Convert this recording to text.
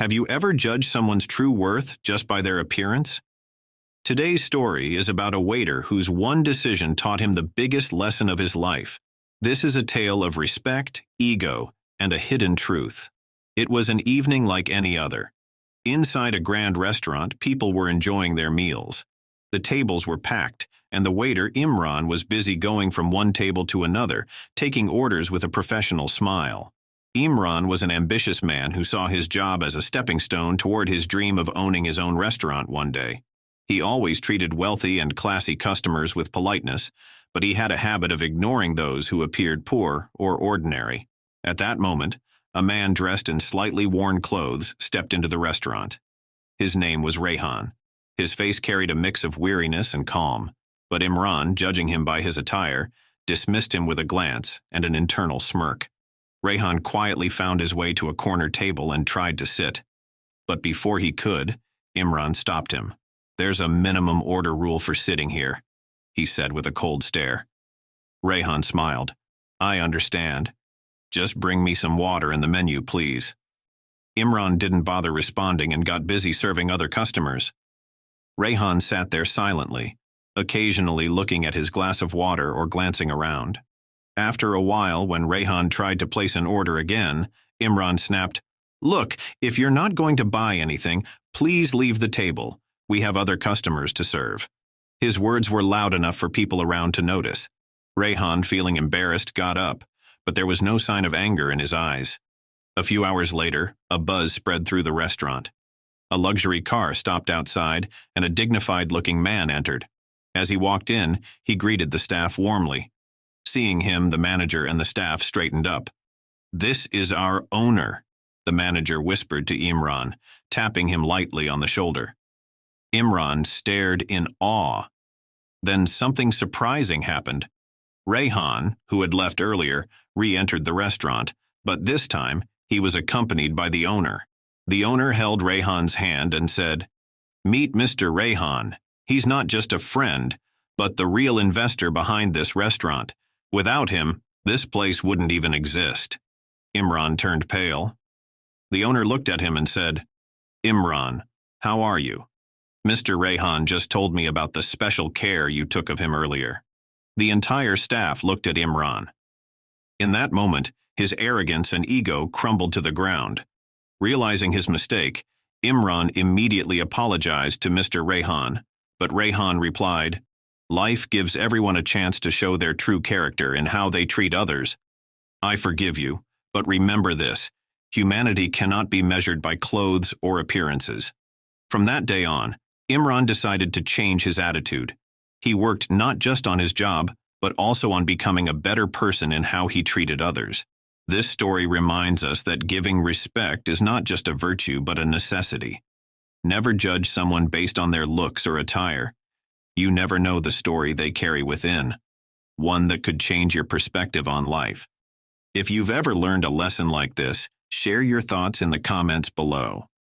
Have you ever judged someone's true worth just by their appearance? Today's story is about a waiter whose one decision taught him the biggest lesson of his life. This is a tale of respect, ego, and a hidden truth. It was an evening like any other. Inside a grand restaurant, people were enjoying their meals. The tables were packed, and the waiter, Imran, was busy going from one table to another, taking orders with a professional smile. Imran was an ambitious man who saw his job as a stepping stone toward his dream of owning his own restaurant one day. He always treated wealthy and classy customers with politeness, but he had a habit of ignoring those who appeared poor or ordinary. At that moment, a man dressed in slightly worn clothes stepped into the restaurant. His name was Rayhan. His face carried a mix of weariness and calm, but Imran, judging him by his attire, dismissed him with a glance and an internal smirk. Rayhan quietly found his way to a corner table and tried to sit. But before he could, Imran stopped him. "There's a minimum order rule for sitting here," he said with a cold stare. Rayhan smiled. "I understand. Just bring me some water and the menu, please." Imran didn't bother responding and got busy serving other customers. Rayhan sat there silently, occasionally looking at his glass of water or glancing around. After a while, when Rayhan tried to place an order again, Imran snapped, "Look, if you're not going to buy anything, please leave the table. We have other customers to serve." His words were loud enough for people around to notice. Rayhan, feeling embarrassed, got up, but there was no sign of anger in his eyes. A few hours later, a buzz spread through the restaurant. A luxury car stopped outside, and a dignified-looking man entered. As he walked in, he greeted the staff warmly. Seeing him, the manager and the staff straightened up. "This is our owner," the manager whispered to Imran, tapping him lightly on the shoulder. Imran stared in awe. Then something surprising happened. Rayhan, who had left earlier, re-entered the restaurant, but this time he was accompanied by the owner. The owner held Rayhan's hand and said, "Meet Mr. Rayhan. He's not just a friend, but the real investor behind this restaurant. Without him, this place wouldn't even exist." Imran turned pale. The owner looked at him and said, "Imran, how are you? Mr. Rayhan just told me about the special care you took of him earlier." The entire staff looked at Imran. In that moment, his arrogance and ego crumbled to the ground. Realizing his mistake, Imran immediately apologized to Mr. Rayhan, but Rayhan replied, "Life gives everyone a chance to show their true character in how they treat others. I forgive you, but remember this: humanity cannot be measured by clothes or appearances." From that day on, Imran decided to change his attitude. He worked not just on his job, but also on becoming a better person in how he treated others. This story reminds us that giving respect is not just a virtue but a necessity. Never judge someone based on their looks or attire. You never know the story they carry within, one that could change your perspective on life. If you've ever learned a lesson like this, share your thoughts in the comments below.